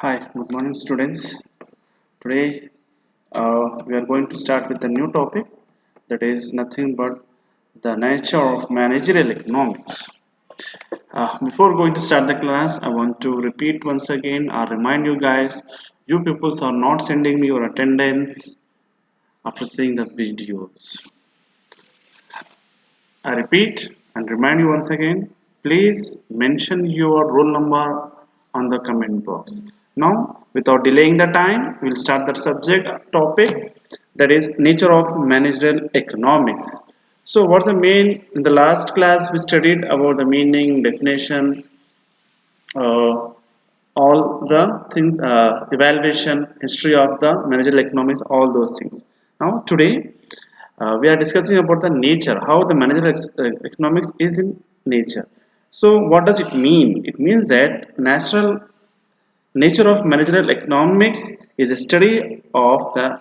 Hi, good morning, students. Today we are going to start with a new topic that is nothing but the nature of managerial economics. Before going to start the class, I want to repeat once again or remind you guys you people are not sending me your attendance after seeing the videos. I repeat and remind you once again, please mention your roll number on the comment box. Now, without delaying the time, we'll start the subject topic that is nature of managerial economics. So, what's the main? In the last class, we studied about the meaning, definition, uh, all the things, evaluation, history of the managerial economics, all those things. Now, today, we are discussing about the nature, how the managerial economics is in nature. So, what does it mean? It means that natural nature of managerial economics is a study of the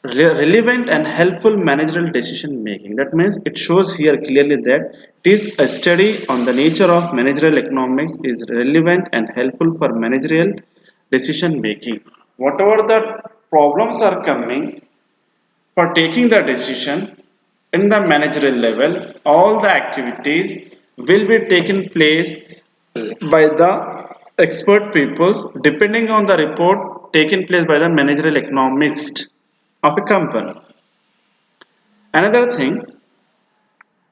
relevant and helpful managerial decision making. That means it shows here clearly that it is a study on the nature of managerial economics is relevant and helpful for managerial decision making. Whatever the problems are coming for taking the decision in the managerial level, all the activities will be taken place by the expert peoples depending on the report taken place by the managerial economist of a company. Another thing,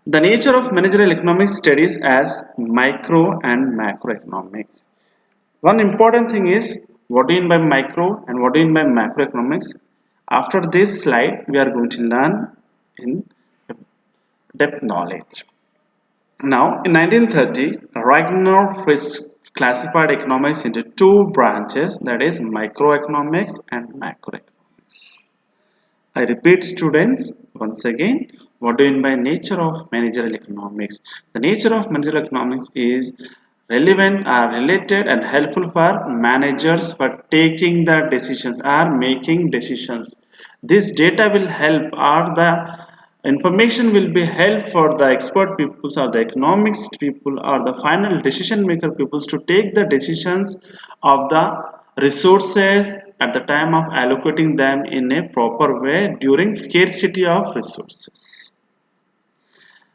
the nature of managerial economics studies as micro and macroeconomics. One important thing is what do you mean by micro and what do you mean by macroeconomics. After this slide, we are going to learn in depth knowledge. Now, in 1930, Ragnar Fritz classified economics into two branches, that is microeconomics and macroeconomics. I repeat, students, once again, what do you mean by nature of managerial economics? The nature of managerial economics is relevant, related and helpful for managers for taking the decisions or making decisions. This data will help or the information will be help for the expert peoples or the economics people or the final decision maker peoples to take the decisions of the resources at the time of allocating them in a proper way during scarcity of resources.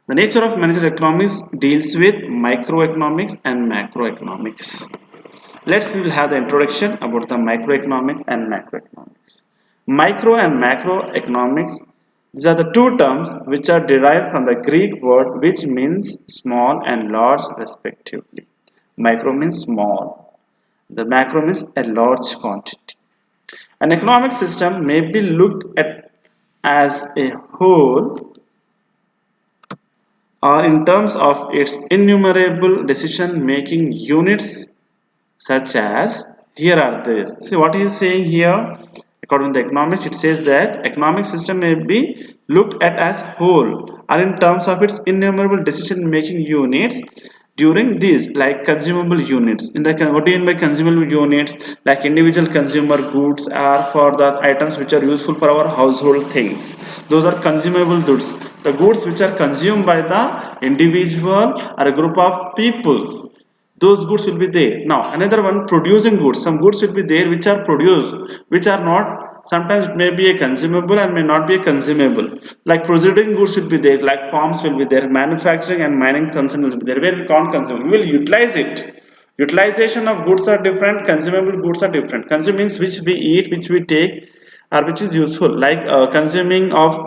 The nature of managerial economics deals with microeconomics and macroeconomics. We will have the introduction about the microeconomics and macroeconomics. Micro and macroeconomics, these are the two terms which are derived from the Greek word which means small and large respectively. Micro means small, the macro means a large quantity. An economic system may be looked at as a whole or in terms of its innumerable decision making units such as here are this. See what he is saying here. According to the economics, it says that economic system may be looked at as whole or in terms of its innumerable decision making units during these like consumable units. In the what do you mean by consumable units? Like individual consumer goods are for the items which are useful for our household things. Those are consumable goods. The goods which are consumed by the individual or a group of peoples, those goods will be there. Now another one, producing goods, some goods will be there which are produced which are not, sometimes it may be a consumable and may not be a consumable. Like proceeding goods will be there, like farms will be there, manufacturing and mining concern will be there, where we can't consume, we will utilize it. Utilization of goods are different, consumable goods are different. Consume means which we eat, which we take, or which is useful, like consuming of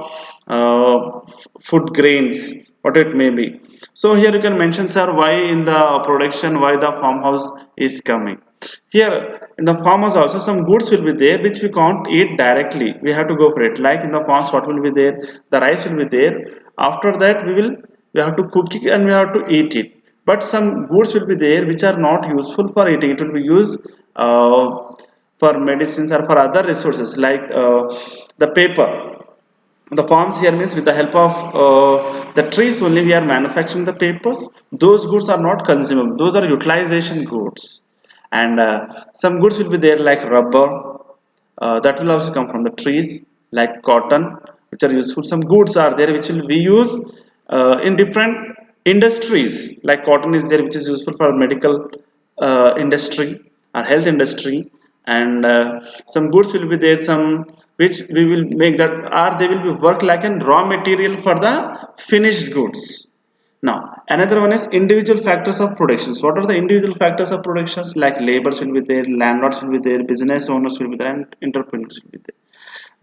food grains, what it may be. So here you can mention, sir, why in the production, why the farmhouse is coming. Here in the farmhouse also some goods will be there which we can't eat directly. We have to go for it. Like in the farms, what will be there? The rice will be there. After that, we have to cook it and we have to eat it. But some goods will be there which are not useful for eating. It will be used for medicines or for other resources like the paper. The farms here means with the help of the trees only we are manufacturing the papers. Those goods are not consumable, those are utilization goods. And some goods will be there like rubber, that will also come from the trees, like cotton, which are useful. Some goods are there which will be used in different industries, like cotton is there which is useful for medical industry, or health industry, and some goods will be there, some which we will make that, or they will be work like a raw material for the finished goods. Now another one is individual factors of productions. What are the individual factors of productions? Like laborers will be there, landlords will be there, business owners will be there, and entrepreneurs will be there.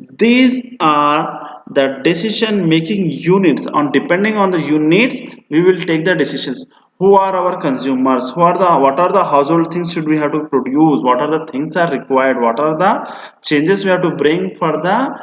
These are the decision making units. On depending on the units we will take the decisions. Who are our consumers? Who are the, what are the household things should we have to produce? What are the things are required? What are the changes we have to bring for the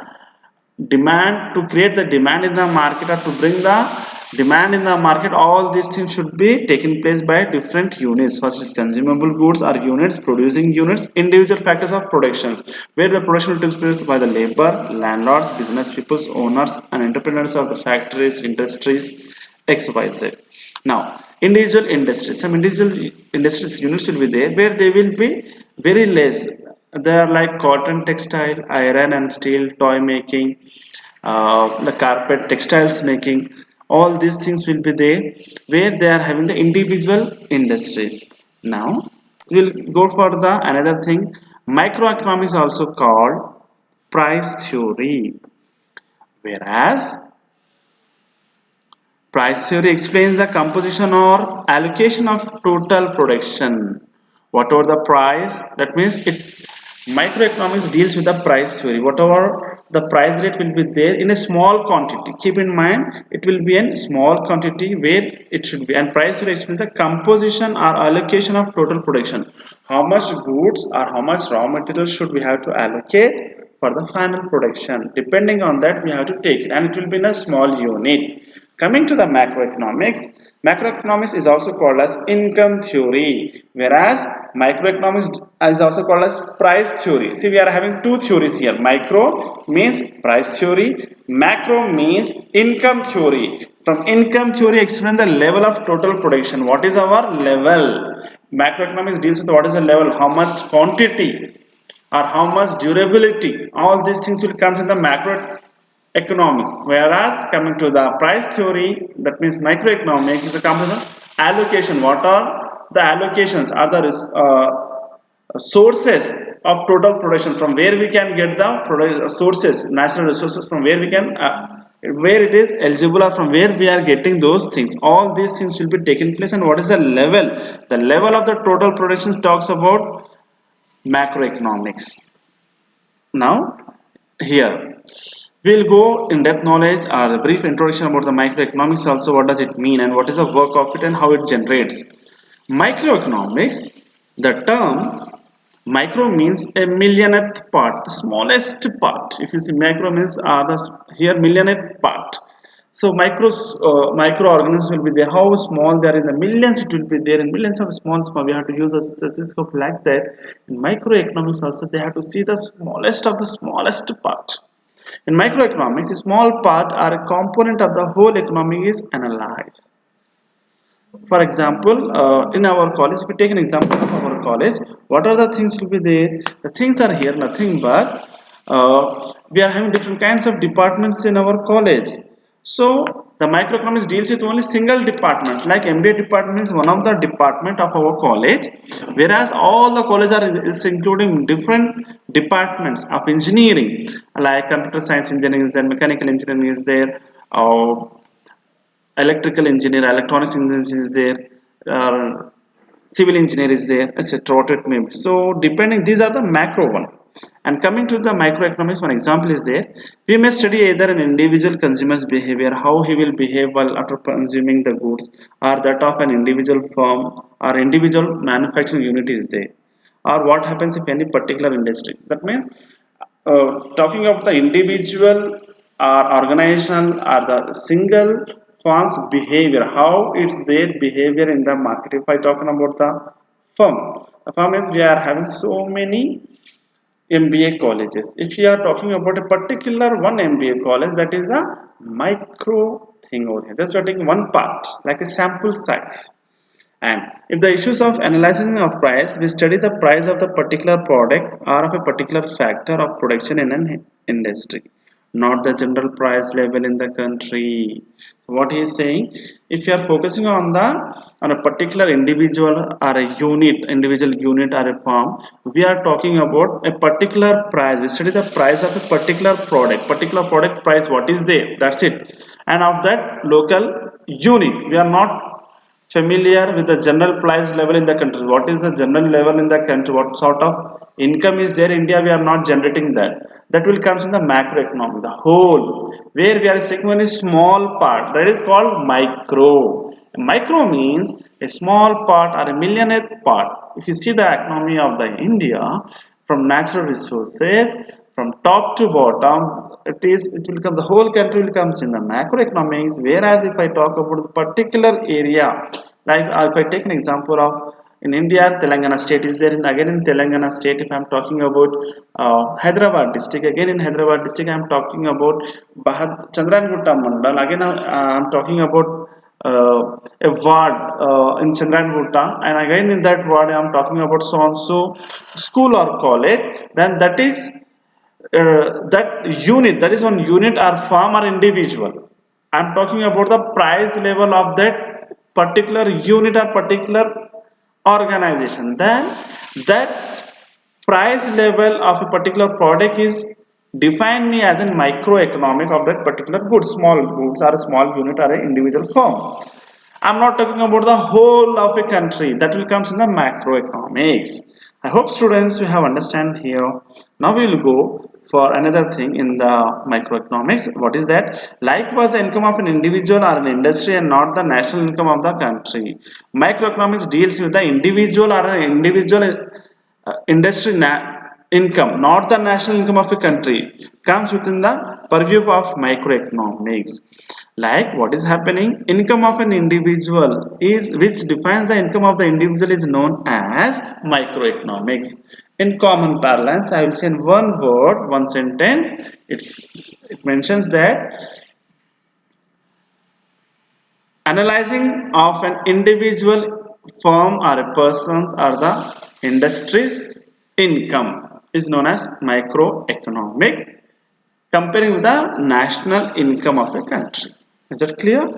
demand, to create the demand in the market, or to bring the demand in the market? All these things should be taken place by different units. First is consumable goods or units, producing units. Individual factors of productions, where the production takes place by the labor, landlords, business people, owners and entrepreneurs of the factories, industries, xyz. Now individual industries, some individual industries units will be there where they will be very less. They are like cotton, textile, iron and steel, toy making, the carpet, textiles making. All these things will be there where they are having the individual industries. Now we'll go for the another thing. Microeconomics also called price theory, whereas price theory explains the composition or allocation of total production. Whatever the price, that means it, microeconomics deals with the price theory. Whatever the price rate will be there in a small quantity. Keep in mind it will be in small quantity where it should be. And price theory explains the composition or allocation of total production. How much goods or how much raw materials should we have to allocate for the final production? Depending on that we have to take it, and it will be in a small unit. Coming to the macroeconomics, macroeconomics is also called as income theory, whereas microeconomics is also called as price theory. See, we are having two theories here. Micro means price theory, macro means income theory. From income theory, explain the level of total production. What is our level? Macroeconomics deals with what is the level, how much quantity or how much durability. All these things will come in the macro economics, whereas coming to the price theory, that means microeconomics, is the component allocation. What are the allocations? Other sources of total production, from where we can get the sources, natural resources, from where we can where it is eligible, or from where we are getting those things. All these things will be taking place. And what is the level? The level of the total production talks about macroeconomics. Now here we'll go in depth knowledge or a brief introduction about the microeconomics also. What does it mean and what is the work of it and how it generates? Microeconomics, the term micro means a millionth part, the smallest part. If you see micro means here millionth part. So microorganisms will be there. How small they are, in the millions it will be there, in millions of small. We have to use a stethoscope like that. In microeconomics also they have to see the smallest of the smallest part. In microeconomics, a small part or a component of the whole economy is analyzed. For example, in our college, if we take an example of our college, what are the things will be there? The things are here, nothing but we are having different kinds of departments in our college. So the microeconomics deals with only single department. Like MBA department is one of the department of our college, whereas all the colleges are is including different departments of engineering, like computer science engineering is there, mechanical engineering is there, electrical engineer, electronics engineer is there, civil engineer is there, etc. What it may be. So depending, these are the macro one. And coming to the microeconomics, one example is there. We may study either an individual consumer's behavior, how he will behave while after consuming the goods, or that of an individual firm or individual manufacturing unit is there, or what happens if any particular industry. That means talking about the individual or organizational or the single firm's behavior, how it's their behavior in the market. If I talking about the firm is, we are having so many MBA colleges. If we are talking about a particular one MBA college, that is a micro thing over here. Just we are taking one part, like a sample size. And if the issues of analyzing of price, we study the price of the particular product or of a particular factor of production in an industry. not the general price level in the country. What he is saying, if you are focusing on the on a particular individual or a unit, individual unit or a firm, we are talking about a particular price. We study the price of a particular product price, what is there, that's it. And of that local unit, we are not familiar with the general price level in the country. What is the general level in the country, what sort of income is there in India, we are not generating that. That will comes in the macroeconomic, the whole, where we are taking only small part, that is called micro. Micro means a small part or a millionth part. If you see the economy of the India, from natural resources, from top to bottom, it will come, the whole country will comes in the macroeconomics. Whereas if I talk about the particular area, like if I take an example of in India, Telangana state is there. Again in Telangana state, if I am talking about Hyderabad district, again in Hyderabad district, I am talking about Chandranagutta Mandal. Again, I am talking about a ward in Chandranagutta, and again in that ward, I am talking about so and so school or college. Then that is that unit, that is one unit or farm or individual. I'm talking about the price level of that particular unit or particular organization. Then that price level of a particular product is defined me as a microeconomic of that particular goods, small goods or a small unit or an individual firm. I'm not talking about the whole of a country. That will comes in the macroeconomics. I hope students you have understand here. Now we will go for another thing in the microeconomics. What is that? Like was the income of an individual or an industry and not the national income of the country. Microeconomics deals with the individual or an individual industry income, not the national income of a country, comes within the purview of microeconomics. Like what is happening, income of an individual is, which defines the income of the individual, is known as microeconomics. In common parlance, I will say in one word, one sentence, it mentions that analyzing of an individual firm or a person's or the industry's income is known as microeconomic, comparing with the national income of a country. Is that clear?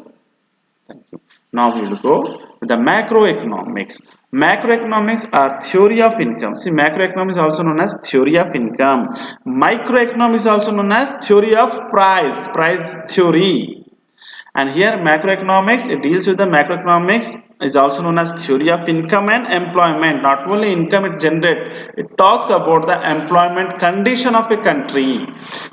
Thank you. Now we will go with the macroeconomics. Macroeconomics are theory of income. See, macroeconomics is also known as theory of income. Microeconomics is also known as theory of price theory. And here macroeconomics, it deals with the macroeconomics is also known as theory of income and employment. Not only income it generates, it talks about the employment condition of a country.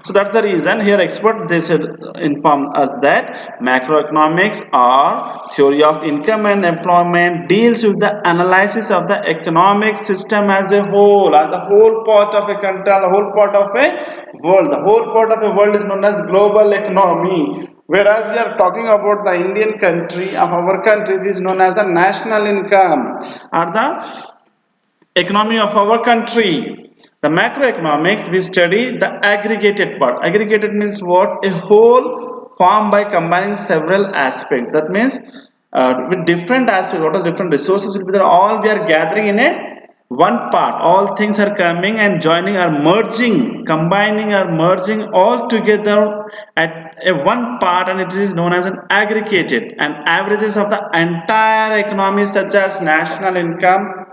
So that's the reason here expert they should inform us that macroeconomics or theory of income and employment deals with the analysis of the economic system as a whole part of a country, the whole part of a world. The whole part of a world is known as global economy. Whereas we are talking about the Indian country of our country, it is known as the national income or the economy of our country. The macroeconomics, we study the aggregated part. Aggregated means what? A whole formed by combining several aspects. That means with different aspects, what are different resources will be there, all we are gathering in a one part. All things are coming and joining or merging, combining or merging all together at a one part, and it is known as an aggregated, and averages of the entire economy such as national income,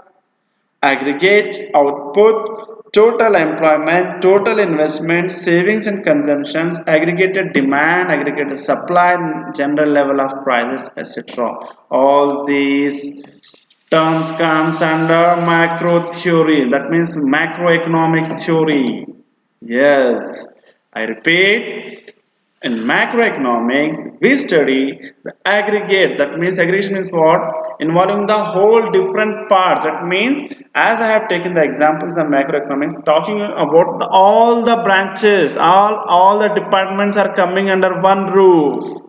aggregate output, total employment, total investment, savings and consumptions, aggregated demand, aggregated supply, and general level of prices, etc. All these terms comes under macro theory. That means macroeconomics theory. Yes, I repeat, in macroeconomics, we study the aggregate. That means aggregation means what? Involving the whole different parts. That means, as I have taken the examples of macroeconomics, talking about all the branches, all the departments are coming under one roof.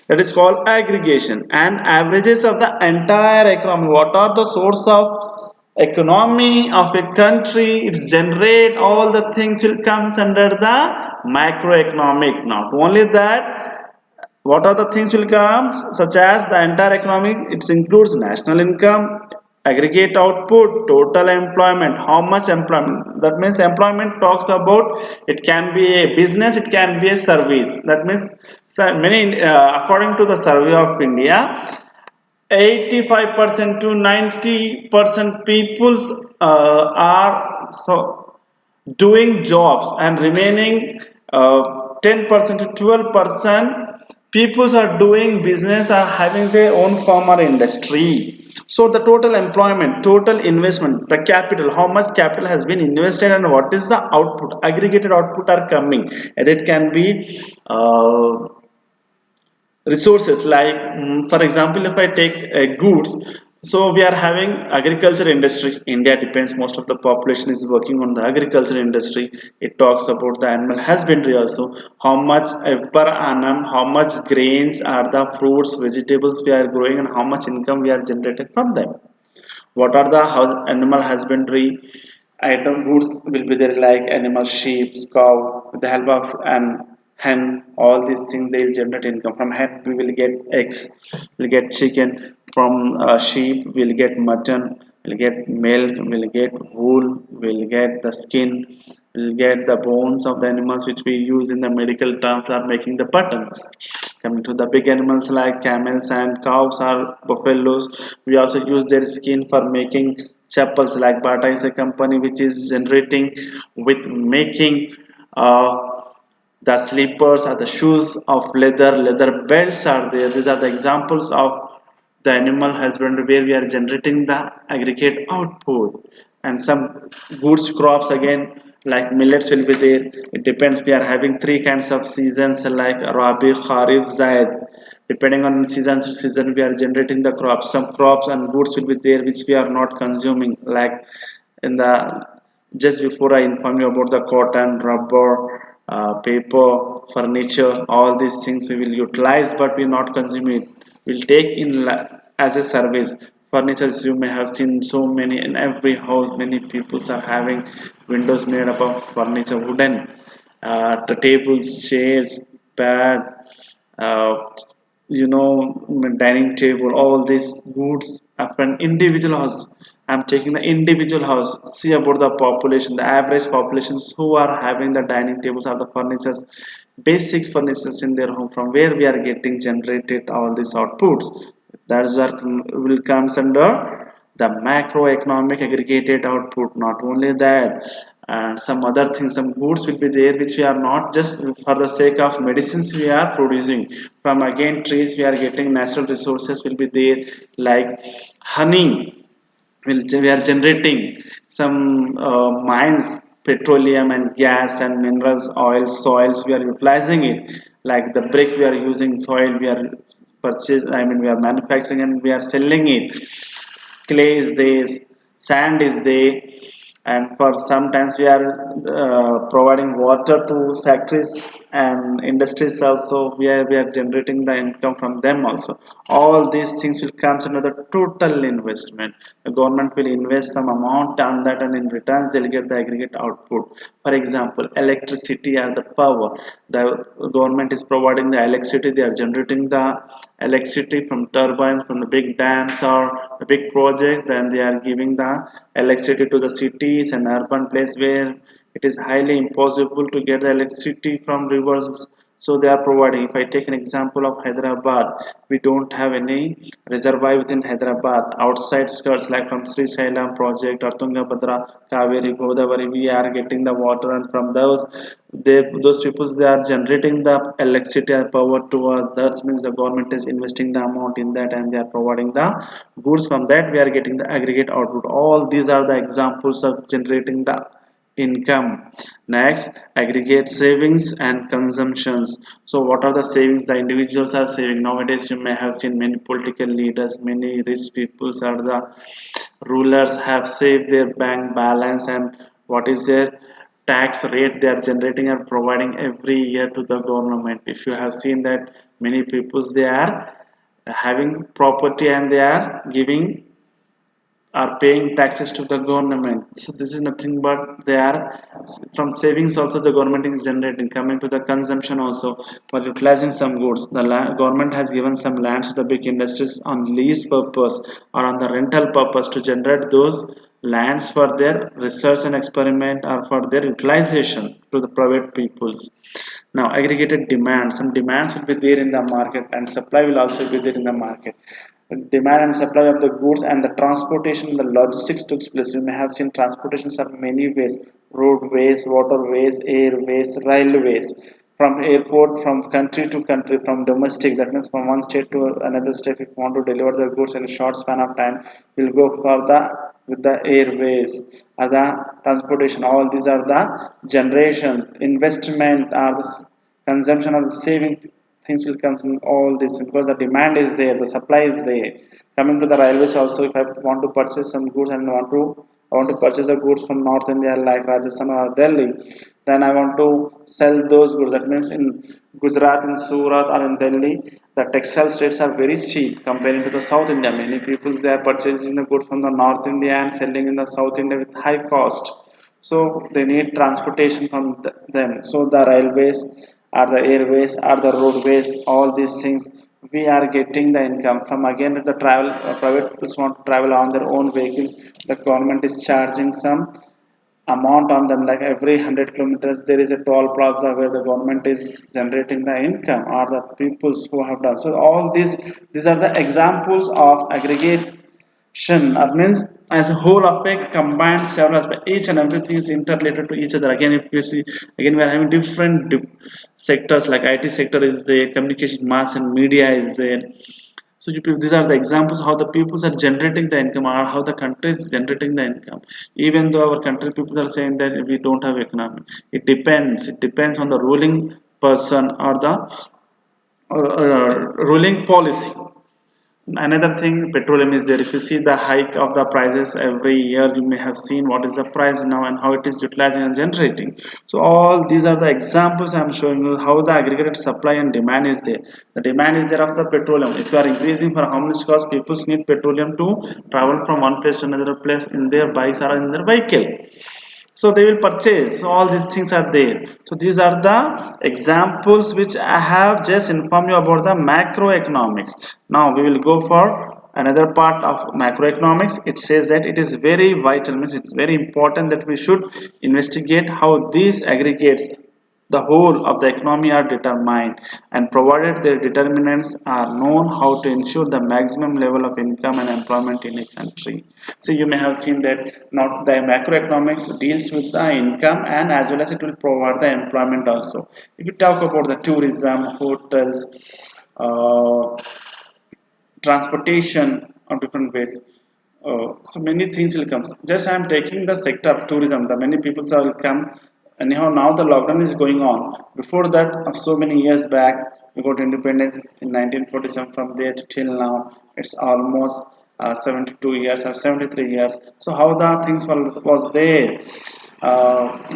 That is called aggregation. And averages of the entire economy. What are the source of economy of a country? It's generate all the things will comes under the macroeconomic. Not only that, what are the things will come such as the entire economic, it includes national income, Aggregate output, total employment, how much employment. That means employment talks about, it can be a business, it can be a service. That means, so many according to the survey of India, 85% to 90% peoples are so doing jobs, and remaining 10% to 12% people are doing business, are having their own farm or industry. So the total employment, total investment, the capital, how much capital has been invested, and what is the output, aggregated output are coming. And it can be uh, resources like, for example, if I take goods. So we are having agriculture industry. India depends, most of the population is working on the agriculture industry. It talks about the animal husbandry also, how much per annum, how much grains are the fruits, vegetables we are growing, and how much income we are generating from them. What are the animal husbandry item goods will be there, like animal, sheep, cow, with the help of an hen. All these things, they will generate income. From hen we will get eggs, we'll get chicken. From sheep we'll get mutton, we'll get milk, we'll get wool, we'll get the skin, we'll get the bones of the animals, which we use in the medical terms are making the buttons. Coming to the big animals like camels and cows or buffaloes, we also use their skin for making chappals. Like Bata is a company which is generating with making uh, the slippers or the shoes of leather belts are there. These are the examples of the animal husbandry where we are generating the aggregate output. And some goods crops again, like millets will be there. It depends, we are having three kinds of seasons like rabi, kharif, zaid. Depending on season to season, we are generating the crops. Some crops and goods will be there which we are not consuming, like in the, just before I inform you about the cotton, rubber, paper, furniture, all these things we will utilize, but we not consume it. We'll take in as a service. Furnitures, you may have seen so many in every house. Many people are having windows made up of furniture, wooden, the tables, chairs, bed, uh, dining table. All these goods are from individual house. I'm taking the individual house. See about the population, the average populations who are having the dining tables or the furnitures, basic furnitures in their home, from where we are getting generated all these outputs. That is what will comes under the macroeconomic aggregated output. Not only that, some other things, some goods will be there which we are not just for the sake of medicines we are producing. From again trees we are getting natural resources will be there, like honey. We are generating some mines, petroleum and gas and minerals, oil, soils, we are utilizing it. Like the brick we are using, soil we are purchase, I mean we are manufacturing and we are selling it. Clay is there, sand is there, and for sometimes we are providing water to factories and industries also. We are generating the income from them also. All these things will come under the total investment. The government will invest some amount on that, and in returns they'll get the aggregate output. For example, electricity and the power, the government is providing the electricity. They are generating the electricity from turbines, from the big dams or the big projects. Then they are giving the electricity to the cities and urban place where it is highly impossible to get the electricity from rivers. So they are providing. If I take an example of Hyderabad, we don't have any reservoir within Hyderabad. Outside skirts like from Sri Sailam project or Tungabhadra, Kaveri, Godavari, we are getting the water, and from those people, they are generating the electricity and power to us. That means the government is investing the amount in that, and they are providing the goods. From that we are getting the aggregate output. All these are the examples of generating the income. Next, aggregate savings and consumptions. So what are the savings the individuals are saving? Nowadays you may have seen many political leaders, many rich people are the rulers, have saved their bank balance, and what is their tax rate they are generating and providing every year to the government. If you have seen that many people, they are having property and they are giving, are paying taxes to the government. So this is nothing but they are from savings also the government is generating. Coming to the consumption also, for utilizing some goods, the government has given some lands to the big industries on lease purpose or on the rental purpose to generate those lands for their research and experiment or for their utilization to the private peoples. Now aggregated demand, some demands will be there in the market and supply will also be there in the market. Demand and supply of the goods and the transportation, the logistics took place. You may have seen transportations are many ways: roadways, waterways, airways, railways. From airport, from country to country, from domestic, that means from one state to another state. If you want to deliver the goods in a short span of time, we'll go for the with the airways, other transportation. All these are the generation, investment, or the consumption or the saving things will come from all this because the demand is there, the supply is there. Coming to the railways also, if I want to purchase some goods and I want to purchase the goods from North India like Rajasthan or Delhi, then I want to sell those goods. That means in Gujarat, in Surat or in Delhi, the textile rates are very cheap comparing to the South India. Many people they are purchasing the goods from the North India and selling in the South India with high cost. So they need transportation from them. So the railways or the airways or the roadways, all these things we are getting the income from. Again, if the travel private people want to travel on their own vehicles, the government is charging some amount on them, like every 100 kilometers there is a toll plaza where the government is generating the income or the peoples who have done. So all these are the examples of aggregation. That means as a whole of a combined several aspects, each and everything is interrelated to each other. Again, if you see, again we are having different sectors, like IT sector is there, communication, mass and media is there. So these are the examples how the peoples are generating the income or how the country is generating the income. Even though our country people are saying that we don't have economy, it depends. It depends on the ruling person or the ruling policy. Another thing, petroleum is there. If you see the hike of the prices every year, you may have seen what is the price now and how it is utilizing and generating. So all these are the examples I am showing you how the aggregated supply and demand is there. The demand is there of the petroleum. If you are increasing for how much cost, people need petroleum to travel from one place to another place in their bikes or in their vehicle, so they will purchase. So all these things are there. So these are the examples which I have just informed you about the macroeconomics. Now we will go for another part of macroeconomics. It says that it is very vital, means it's very important that we should investigate how these aggregates the whole of the economy are determined, and provided their determinants are known, how to ensure the maximum level of income and employment in a country. So you may have seen that not the macroeconomics deals with the income and as well as it will provide the employment also. If you talk about the tourism, hotels, uh, transportation on different ways, so many things will come. Just I am taking the sector of tourism. The many people will come. Anyhow, now the lockdown is going on. Before that, of so many years back, we got independence in 1947. From there to till now, it's almost 72 years or 73 years. So how the things was there?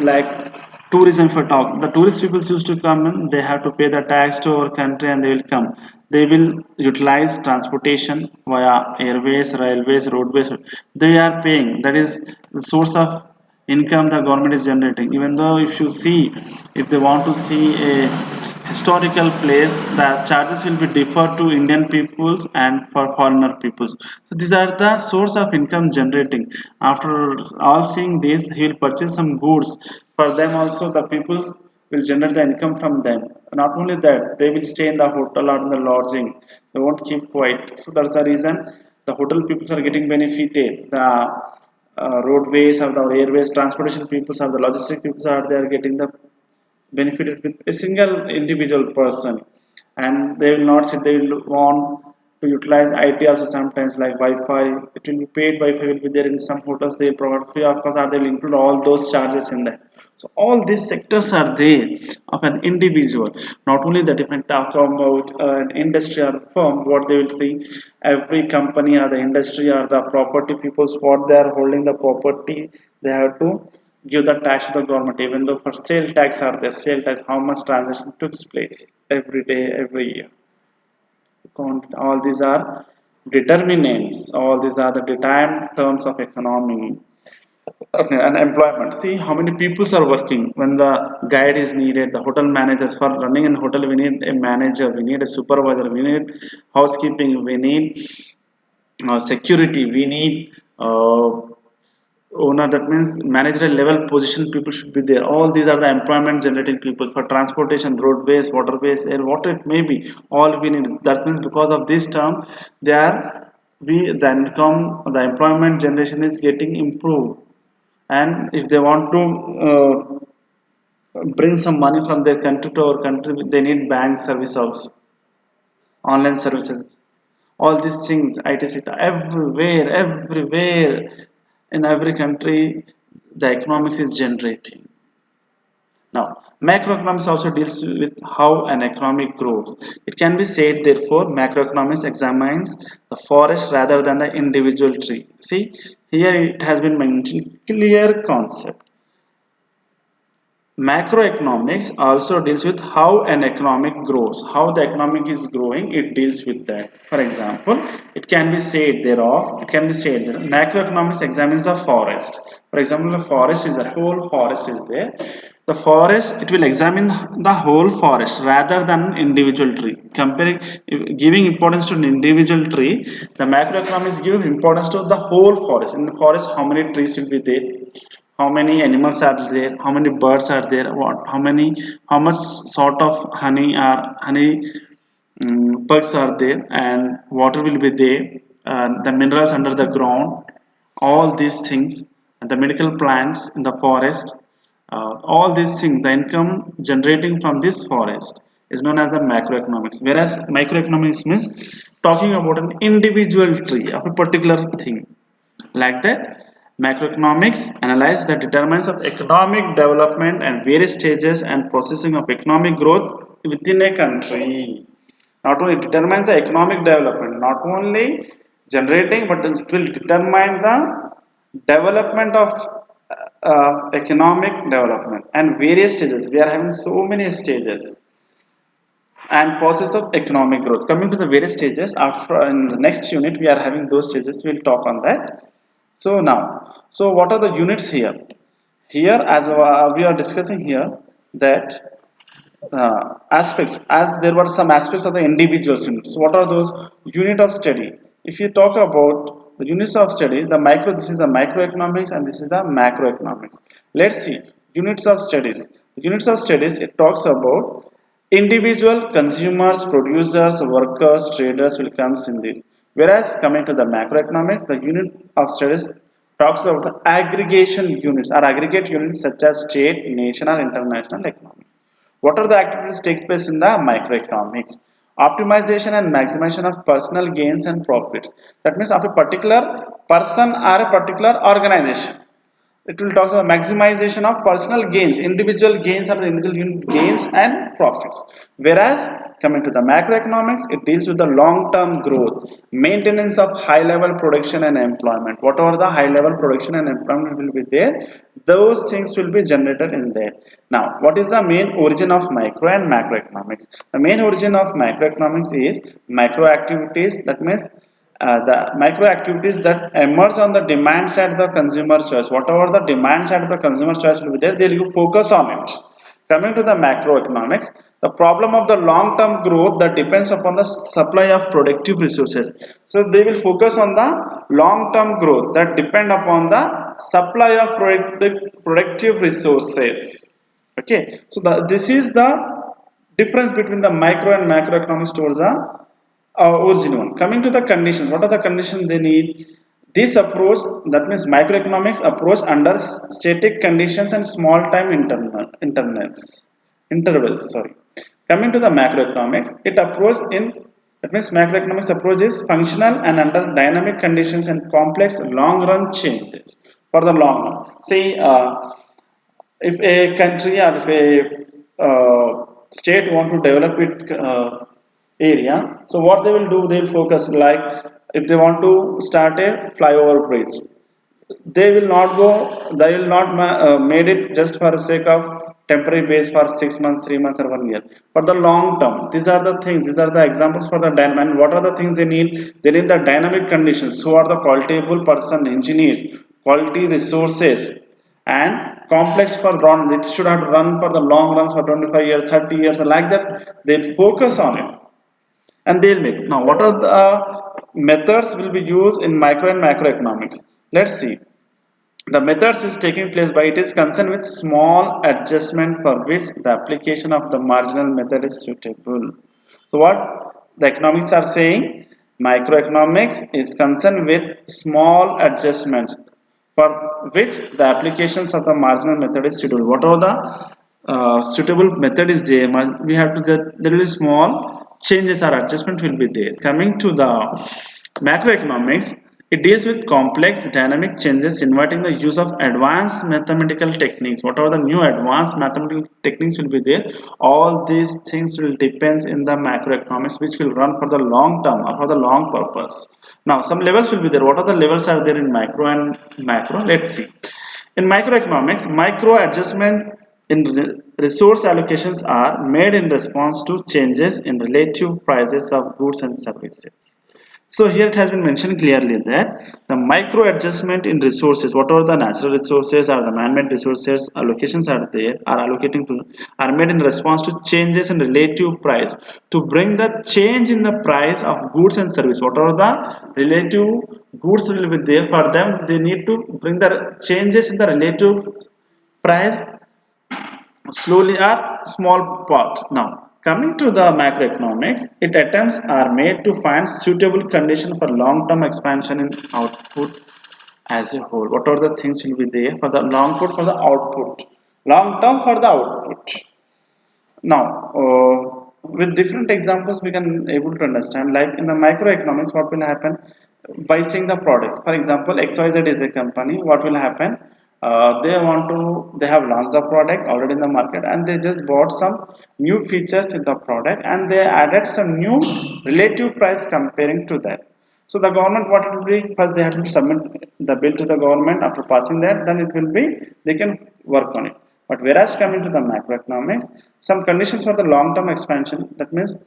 Like tourism, for talk, the tourist people used to come in, they have to pay the tax to our country and they will come. They will utilize transportation via airways, railways, roadways. They are paying. That is the source of income the government is generating. Even though if you see, if they want to see a historical place, the charges will be deferred to Indian peoples and for foreigner peoples. So these are the source of income generating. After all seeing this, he will purchase some goods for them also. The peoples will generate the income from them. Not only that, they will stay in the hotel or in the lodging. They won't keep quiet. So that's the reason the hotel peoples are getting benefited. The roadways or the airways transportation peoples or the logistic peoples are they are getting the benefited with a single individual person, and they will not sit. They will want to utilize IT also sometimes, like Wi-Fi. It will be paid. Wi-Fi will be there in some hotels. They will provide free, of course, or they will include all those charges in that. So all these sectors are there of an individual. Not only that, if I talk about an industry or firm, what they will see, every company or the industry or the property peoples, what they are holding the property, they have to give the tax to the government. Even though for sale tax are there, sale tax, how much transaction took place every day, every year. All these are determinants. All these are the determined terms of economy. Okay, and employment. See how many peoples are working when the guide is needed. The hotel managers for running in hotel, we need a manager, we need a supervisor, we need housekeeping, we need security, we need owner. That means managerial level position people should be there. All these are the employment generating people for transportation, roadways, waterways, air, what it may be. All we need. That means because of this term, they are we the income, the employment generation is getting improved. And if they want to bring some money from their country to our country, they need bank service also, online services, all these things, IT sector, everywhere in every country the economics is generating. Now macroeconomics also deals with how an economic grows. It can be said therefore macroeconomics examines the forest rather than the individual tree. See, here it has been mentioned clear concept. Macroeconomics also deals with how an economic grows, how the economic is growing, it deals with that. For example, it can be said thereof, it can be said that macroeconomics examines the forest. For example, the forest is a whole forest is there. The forest, it will examine the whole forest rather than individual tree. Comparing, giving importance to an individual tree, the macroeconomics give importance to the whole forest. In the forest, how many trees will be there? How many animals are there, how many birds are there, what how many, how much sort of honey bugs are there, and water will be there, the minerals under the ground, all these things, and the medical plants in the forest, all these things, the income generating from this forest is known as the macroeconomics. Whereas microeconomics means talking about an individual tree of a particular thing. Like that, macroeconomics analyze the determinants of economic development and various stages and processing of economic growth within a country. Not only determines the economic development, not only generating, but it will determine the development of economic development and various stages. We are having so many stages and process of economic growth. Coming to the various stages, after in the next unit, we are having those stages. We'll talk on that. So now, so what are the units here? Here, as we are discussing here, that aspects, as there were some aspects of the individual units. What are those? Unit of study. If you talk about the units of study, the micro, this is the microeconomics and this is the macroeconomics. Let's see units of studies. Units of studies, it talks about individual consumers, producers, workers, traders will comes in this. Whereas coming to the macroeconomics, the unit of studies talks about the aggregation units or aggregate units such as state, nation or international economy. What are the activities takes place in the microeconomics? Optimization and maximization of personal gains and profits. That means of a particular person or a particular organization. It will talk about maximization of personal gains, individual gains or individual gains and profits. Whereas coming to the macroeconomics, it deals with the long-term growth, maintenance of high-level production and employment. Whatever the high-level production and employment will be there, those things will be generated in there. Now, what is the main origin of micro and macroeconomics? The main origin of macroeconomics is micro activities. That means the micro activities that emerge on the demand side of the consumer choice. Whatever the demand side of the consumer choice will be there, they'll focus on it. Coming to the macroeconomics, the problem of the long-term growth that depends upon the supply of productive resources. So they will focus on the long-term growth that depend upon the supply of productive resources. Okay, so this is the difference between the micro and macroeconomics towards the origin one. Coming to the conditions, what are the conditions they need? This approach, that means microeconomics approach under static conditions and small time intervals. Sorry. Coming to the macroeconomics, it approach in, that means macroeconomics approach is functional and under dynamic conditions and complex long run changes for the long run. Say if a country or if a state want to develop it area, so what they will do, they will focus, like if they want to start a flyover bridge, they will not go, they will not made it just for the sake of temporary base for 6 months, 3 months or 1 year. For the long term, these are the things, these are the examples for the dynamic. And what are the things they need? They need the dynamic conditions. Who are the qualitable person, engineers, quality resources and complex for run. It should have to run for the long runs for 25 years, 30 years, and like that. They'll focus on it and they'll make. Now, what are the methods will be used in micro and macroeconomics? Let's see. The methods is taking place by it is concerned with small adjustment for which the application of the marginal method is suitable. So what the economics are saying, microeconomics is concerned with small adjustments for which the applications of the marginal method is suitable. Whatever the suitable method is there, we have to there will be small changes or adjustment will be there. Coming to the macroeconomics, it deals with complex dynamic changes inviting the use of advanced mathematical techniques. Whatever the new advanced mathematical techniques will be there, all these things will depend in the macroeconomics, which will run for the long term or for the long purpose. Now, some levels will be there. What are the levels are there in micro and macro? Let's see. In microeconomics, micro adjustment in resource allocations are made in response to changes in relative prices of goods and services. So here it has been mentioned clearly that the micro adjustment in resources, whatever the natural resources or the man-made resources allocations are there, are allocating to, are made in response to changes in relative price to bring the change in the price of goods and service. Whatever the relative goods will be there for them, they need to bring the changes in the relative price slowly or small part. Now, coming to the macroeconomics, it attempts are made to find suitable condition for long-term expansion in output as a whole. What are the things will be there for the long term for the output, long term for the output. Now, with different examples, we can able to understand. Like in the microeconomics, what will happen by seeing the product. For example, XYZ is a company. What will happen? They have launched the product already in the market, and they just bought some new features in the product, and they added some new relative price comparing to that. So the government, what it will be, first they have to submit the bill to the government. After passing that, then it will be, they can work on it. But whereas coming to the macroeconomics, some conditions for the long-term expansion, that means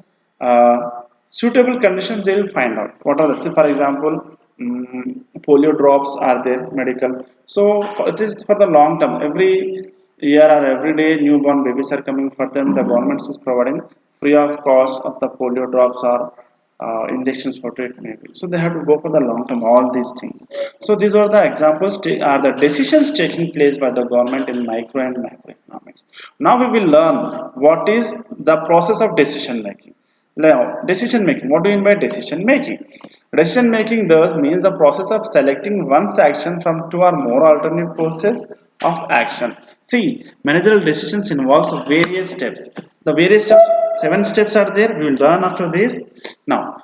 suitable conditions they will find out. What are the, so for example, polio drops are there, medical. So it is for the long term. Every year or every day, newborn babies are coming for them. The government is providing free of cost of the polio drops or injections for it maybe. So they have to go for the long term, all these things. So these are the examples, are the decisions taking place by the government in micro and macroeconomics. Now we will learn what is the process of decision making. Now, decision making, what do you mean by decision making? Decision making thus means the process of selecting one's action from two or more alternate courses of action. See, managerial decisions involves various steps. The various steps, 7 steps are there. We will learn after this. Now,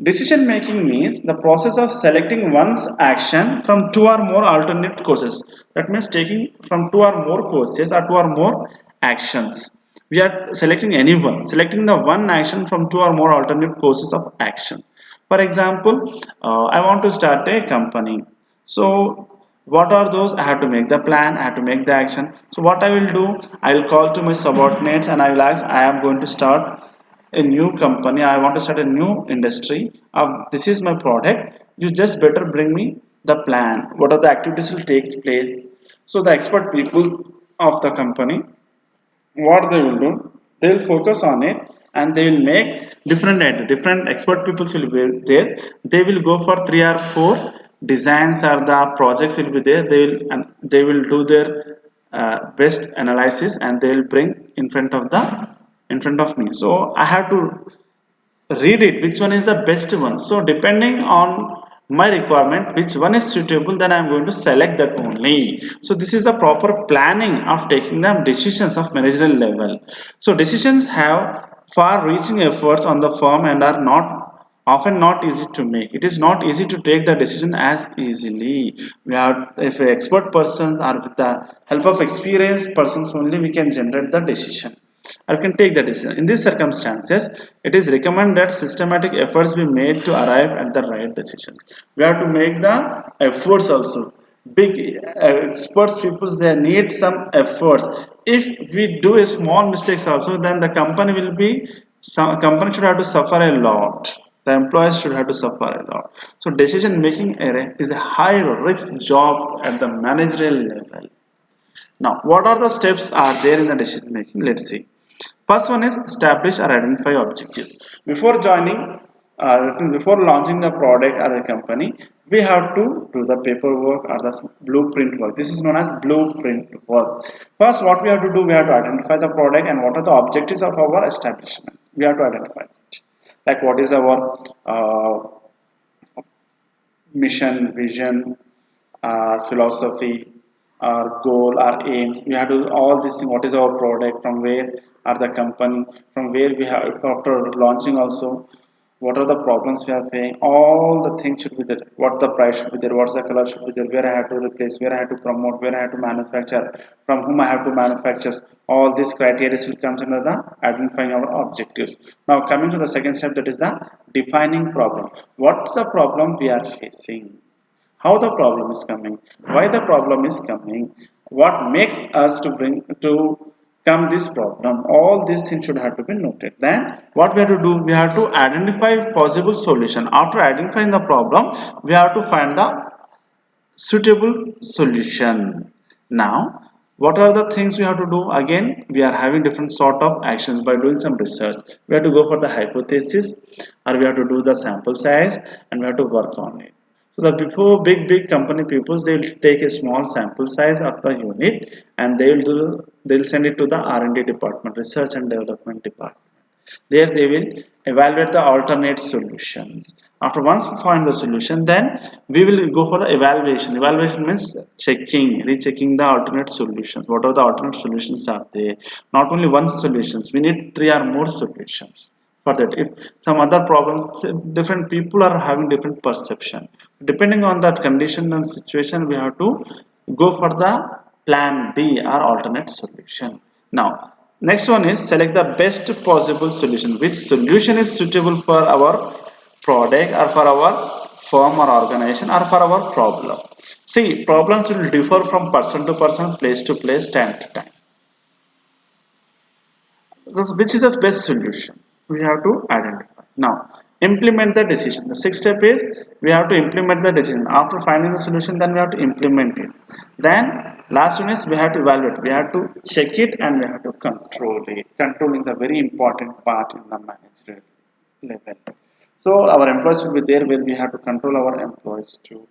decision making means the process of selecting one's action from two or more alternate courses. That means taking from two or more courses or two or more actions. We are selecting anyone, selecting the one action from two or more alternate courses of action. For example, I want to start a company. So what are those? I have to make the plan, I have to make the action. So what I will do, I will call to my subordinates and I will ask, I am going to start a new company, I want to start a new industry. This is my product. You just better bring me the plan. What are the activities will take place? So the expert people of the company, what they will do, they will focus on it and they will make different expert people will be there. They will go for 3 or 4 designs or the projects will be there. They will do their best analysis and they will bring in front of me. So I have to read it, which one is the best one. So depending on my requirement, which one is suitable, then I'm going to select that only. So this is the proper planning of taking the decisions of managerial level. So decisions have far reaching efforts on the firm and are not often not easy to make. It is not easy to take the decision as easily. We have, if expert persons are with the help of experienced persons only, we can generate the decision or can take the decision. In these circumstances, it is recommended that systematic efforts be made to arrive at the right decisions. We have to make the efforts also. Big experts people, they need some efforts. If we do a small mistakes also, then the company will be, some company should have to suffer a lot. The employees should have to suffer a lot. So decision making area is a high risk job at the managerial level. Now, what are the steps are there in the decision making? Let's see. First one is establish or identify objectives. Before joining, before launching the product or a company, we have to do the paperwork or the blueprint work. This is known as blueprint work. First, what we have to do, we have to identify the product and what are the objectives of our establishment. We have to identify it. Like what is our mission, vision, our philosophy, our goal, our aims. We have to do all these things. What is our product? From where are the company? From where we have after launching also. What are the problems we are facing? All the things should be there. What the price should be there? What's the color should be there? Where I have to replace? Where I have to promote? Where I have to manufacture? From whom I have to manufacture? All these criteria will come under the identifying our objectives. Now coming to the second step, that is the defining problem. What's the problem we are facing? How the problem is coming, why the problem is coming, what makes us to bring to come this problem. All these things should have to be noted. Then what we have to do, we have to identify possible solution. After identifying the problem, we have to find the suitable solution. Now what are the things we have to do? Again, we are having different sort of actions. By doing some research, we have to go for the hypothesis, or we have to do the sample size, and we have to work on it. So the before big company peoples, they will take a small sample size of the unit, and they'll send it to the R&D department, research and development department. There they will evaluate the alternate solutions. After once we find the solution, then we will go for the evaluation. Evaluation means checking, rechecking the alternate solutions. What are the alternate solutions are there? Not only one solutions, we need three or more solutions. For that, if some other problems, different people are having different perception. Depending on that condition and situation, we have to go for the plan B or alternate solution. Now next one is select the best possible solution. Which solution is suitable for our product or for our firm or organization or for our problem. See, problems will differ from person to person, place to place, time to time. So which is the best solution? We have to identify. Now, implement the decision. The sixth step is we have to implement the decision. After finding the solution, then we have to implement it. Then last one is we have to evaluate. We have to check it and we have to control it. Control is a very important part in the managerial level. So our employees will be there where we have to control our employees too.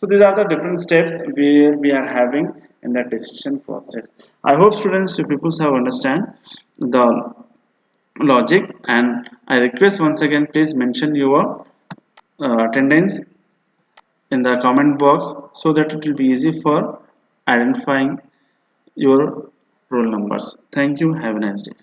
So these are the different steps where we are having in the decision process. I hope students, you people have understand the logic, and I request once again, please mention your attendance in the comment box so that it will be easy for identifying your roll numbers. Thank you. Have a nice day.